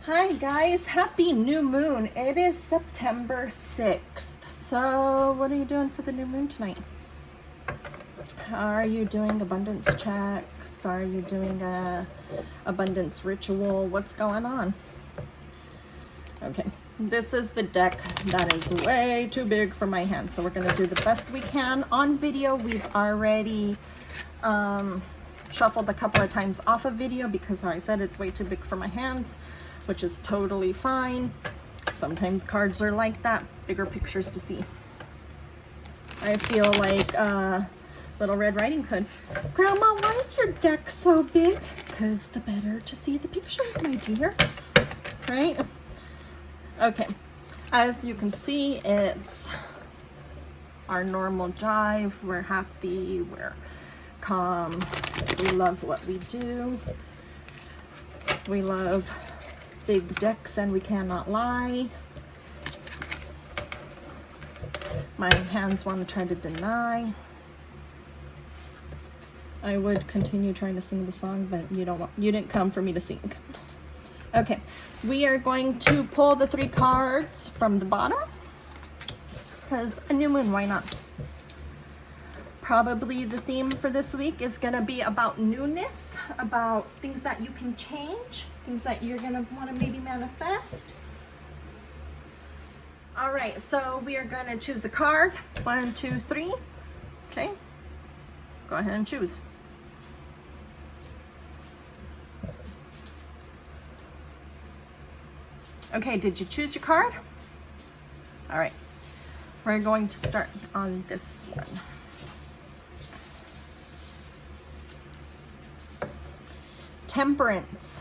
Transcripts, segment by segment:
Hi guys, happy new moon. It is September 6th. So what are you doing for the new moon tonight? Are you doing abundance checks? Are you doing a abundance ritual? What's going on? Okay, this is the deck that is way too big for my hand, so we're going to do the best we can on video. We've already shuffled a couple of times off of video because, how I said, it's way too big for my hands, which is totally fine. Sometimes cards are like that, bigger pictures to see. I feel like Little Red Riding Hood. Grandma, why is your deck so big? Because the better to see the pictures, my dear. Right? Okay. As you can see, it's our normal jive. We're happy. We're calm. We love what we do. We love big decks and we cannot lie. My hands want to try to deny. I would continue trying to sing the song, but you didn't come for me to sing. Okay, we are going to pull the 3 cards from the bottom because a new moon, why not? Probably the theme for this week is going to be about newness, about things that you can change, things that you're going to want to maybe manifest. All right, so we are going to choose a card. 1, 2, 3. Okay, go ahead and choose. Okay, did you choose your card? All right, we're going to start on this one. Temperance.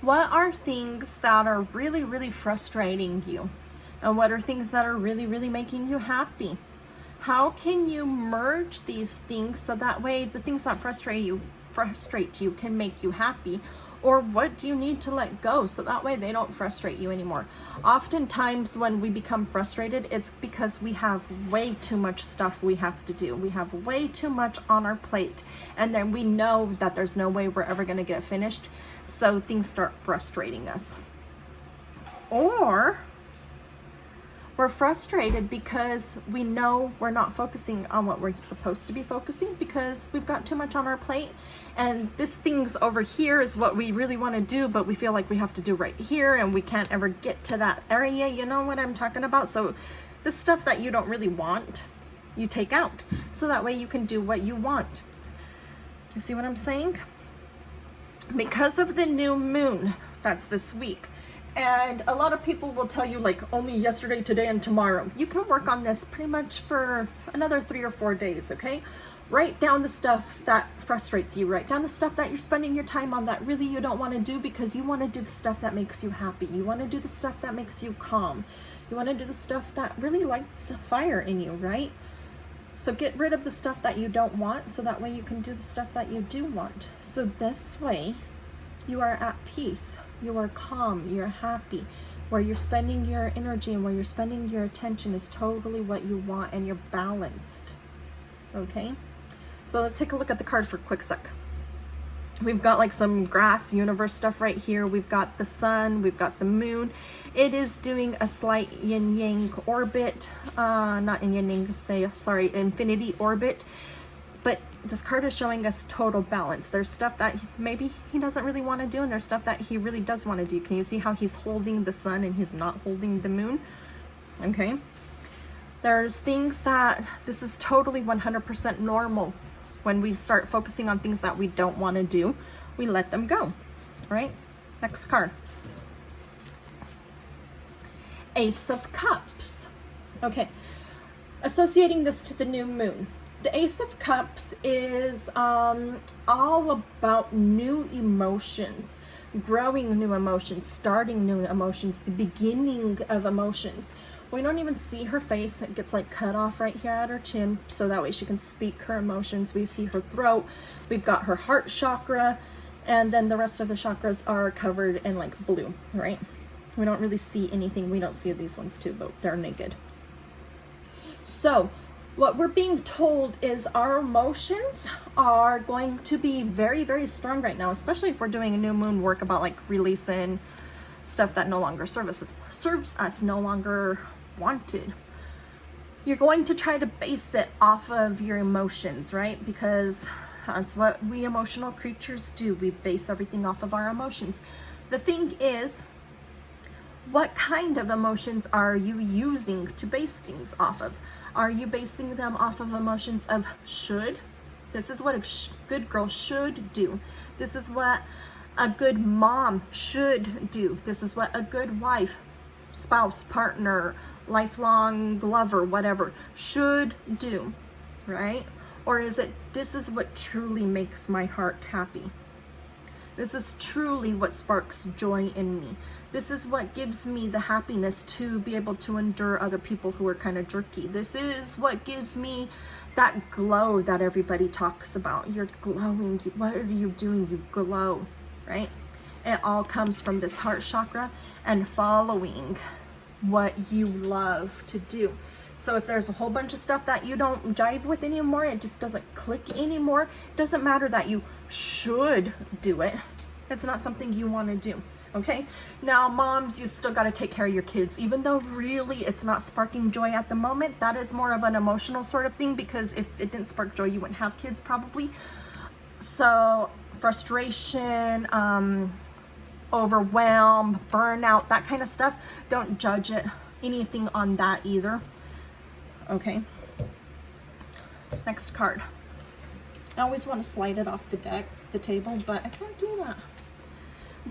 What are things that are really, really frustrating you? And what are things that are really, really making you happy? How can you merge these things so that way the things that frustrate you can make you happy? Or what do you need to let go so that way they don't frustrate you anymore? Oftentimes when we become frustrated, it's because we have way too much stuff we have to do. We have way too much on our plate, and then we know that there's no way we're ever going to get it finished, so things start frustrating us. Or we're frustrated because we know we're not focusing on what we're supposed to be focusing because we've got too much on our plate, and this thing's over here is what we really want to do, but we feel like we have to do right here and we can't ever get to that area. You know what I'm talking about? So the stuff that you don't really want, you take out so that way you can do what you want. You see what I'm saying? Because of the new moon that's this week, and a lot of people will tell you like only yesterday, today, and tomorrow. You can work on this pretty much for another 3 or 4 days, okay? Write down the stuff that frustrates you. Write down the stuff that you're spending your time on that really you don't want to do because you want to do the stuff that makes you happy. You want to do the stuff that makes you calm. You want to do the stuff that really lights a fire in you, right? So get rid of the stuff that you don't want so that way you can do the stuff that you do want. So this way you are at peace. You are calm, you're happy. Where you're spending your energy and where you're spending your attention is totally what you want, and you're balanced. Okay? So let's take a look at the card for a quick sec. We've got like some grass universe stuff right here. We've got the sun, we've got the moon. It is doing a slight yin-yang orbit. Not yin-yang, sorry, infinity orbit. But this card is showing us total balance. There's stuff that maybe he doesn't really want to do, and there's stuff that he really does want to do. Can you see how he's holding the sun and he's not holding the moon? Okay. There's things that this is totally 100% normal. When we start focusing on things that we don't want to do, we let them go. All right? Next card. Ace of Cups. Okay. Associating this to the new moon. The Ace of Cups is all about new emotions, growing new emotions, starting new emotions, the beginning of emotions. We don't even see her face. It gets like cut off right here at her chin so that way she can speak her emotions. We see her throat. We've got her heart chakra, and then the rest of the chakras are covered in like blue, right? We don't really see anything. We don't see these ones too, but they're naked. So What we're being told is our emotions are going to be very, very strong right now, especially if we're doing a new moon work about like releasing stuff that no longer serves us, no longer wanted. You're going to try to base it off of your emotions, right? Because that's what we emotional creatures do. We base everything off of our emotions. The thing is, what kind of emotions are you using to base things off of? Are you basing them off of emotions of should? This is what a good girl should do. This is what a good mom should do. This is what a good wife, spouse, partner, lifelong lover, whatever, should do, right? Or is it, this is what truly makes my heart happy? This is truly what sparks joy in me. This is what gives me the happiness to be able to endure other people who are kind of jerky. This is what gives me that glow that everybody talks about. You're glowing. What are you doing? You glow, right? It all comes from this heart chakra and following what you love to do. So if there's a whole bunch of stuff that you don't jive with anymore, it just doesn't click anymore, it doesn't matter that you should do it. It's not something you want to do. Okay, now moms, you still got to take care of your kids, even though really it's not sparking joy at the moment. That is more of an emotional sort of thing, because if it didn't spark joy, you wouldn't have kids probably. So frustration, overwhelm, burnout, that kind of stuff, don't judge it, anything on that either. Okay, next card. I always want to slide it off the deck, the table, but I can't do that.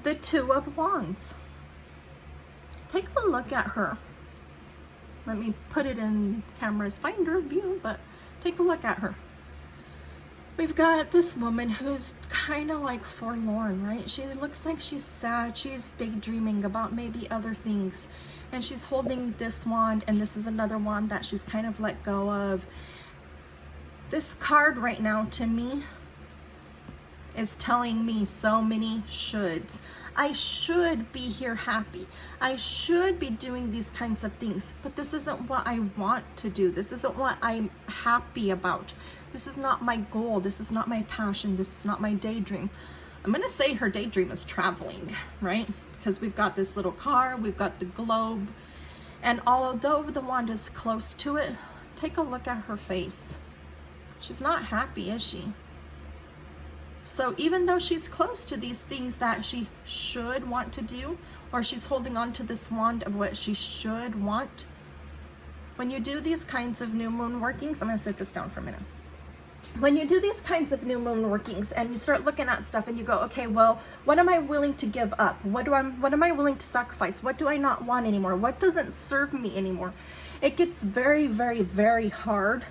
The Two of Wands. Take a look at her. Let me put it in camera's finder view, but take a look at her. We've got this woman who's kind of like forlorn, right? She looks like she's sad. She's daydreaming about maybe other things. And she's holding this wand, and this is another wand that she's kind of let go of. This card right now to me is telling me so many shoulds. I should be here happy. I should be doing these kinds of things, but this isn't what I want to do. This isn't what I'm happy about. This is not my goal. This is not my passion. This is not my daydream. I'm going to say her daydream is traveling, right? Because we've got this little car, we've got the globe, and although the wand is close to it, take a look at her face. She's not happy, is she? So even though she's close to these things that she should want to do, or she's holding on to this wand of what she should want, when you do these kinds of new moon workings, I'm going to sit this down for a minute. When you do these kinds of new moon workings and you start looking at stuff and you go, okay, well, what am I willing to give up? What am I willing to sacrifice? What do I not want anymore? What doesn't serve me anymore? It gets very, very, very hard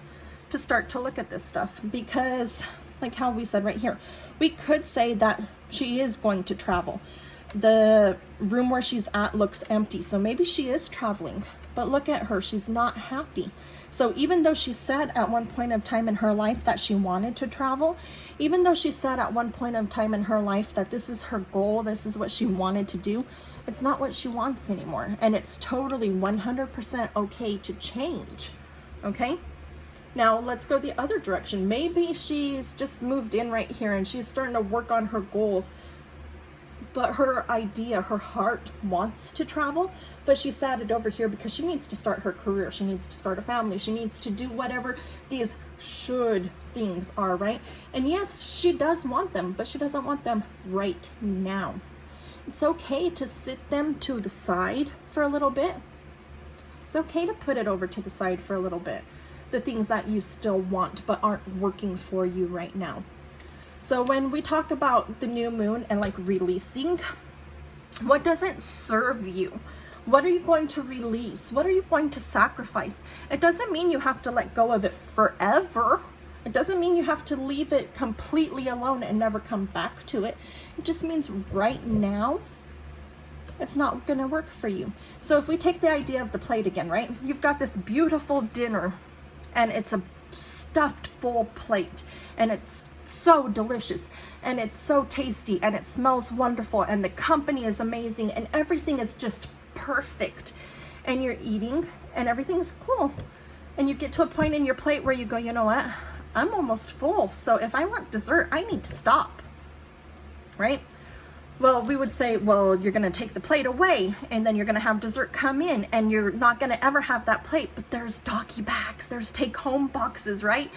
to start to look at this stuff, because like how we said right here, we could say that she is going to travel. The room where she's at looks empty, so maybe she is traveling, but look at her, she's not happy. So even though she said at one point of time in her life that she wanted to travel, even though she said at one point of time in her life that this is her goal, this is what she wanted to do, it's not what she wants anymore. And it's totally 100% okay to change, okay? Now let's go the other direction. Maybe she's just moved in right here and she's starting to work on her goals, but her idea, her heart wants to travel, but she sat it over here because she needs to start her career. She needs to start a family. She needs to do whatever these should things are, right? And yes, she does want them, but she doesn't want them right now. It's okay to sit them to the side for a little bit. It's okay to put it over to the side for a little bit. The things that you still want but aren't working for you right now. So when we talk about the new moon and like releasing, what doesn't serve you? What are you going to release? What are you going to sacrifice? It doesn't mean you have to let go of it forever. It doesn't mean you have to leave it completely alone and never come back to it. It just means right now, it's not going to work for you. So if we take the idea of the plate again, right? You've got this beautiful dinner and it's a stuffed full plate and it's so delicious and it's so tasty and it smells wonderful and the company is amazing and everything is just perfect and you're eating and everything's cool. And you get to a point in your plate where you go, you know what? I'm almost full. So if I want dessert, I need to stop, right? Well, we would say, well, you're going to take the plate away and then you're going to have dessert come in and you're not going to ever have that plate. But there's doggy bags, there's take home boxes, right?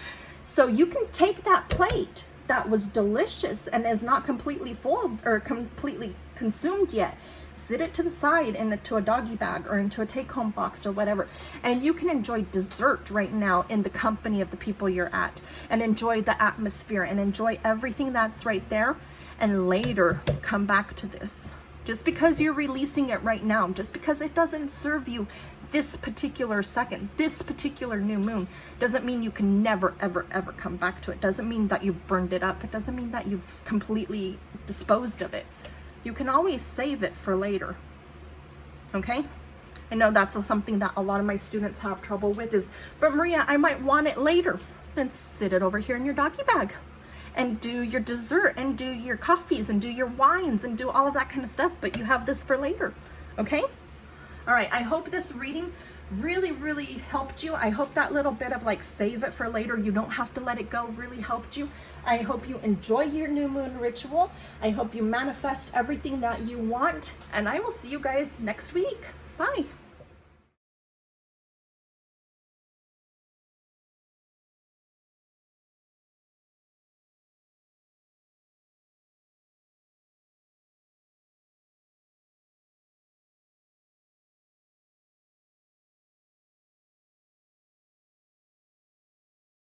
So you can take that plate that was delicious and is not completely full or completely consumed yet, sit it to the side into a doggy bag or into a take-home box or whatever, and you can enjoy dessert right now in the company of the people you're at, and enjoy the atmosphere and enjoy everything that's right there, and later come back to this. Just because you're releasing it right now, just because it doesn't serve you this particular second, this particular new moon, doesn't mean you can never, ever, ever come back to it. Doesn't mean that you've burned it up. It doesn't mean that you've completely disposed of it. You can always save it for later, okay? I know that's something that a lot of my students have trouble with is, but Maria, I might want it later. Then sit it over here in your doggy bag and do your dessert and do your coffees and do your wines and do all of that kind of stuff, but you have this for later, okay? All right, I hope this reading really, really helped you. I hope that little bit of like save it for later, you don't have to let it go, really helped you. I hope you enjoy your new moon ritual. I hope you manifest everything that you want, and I will see you guys next week. Bye.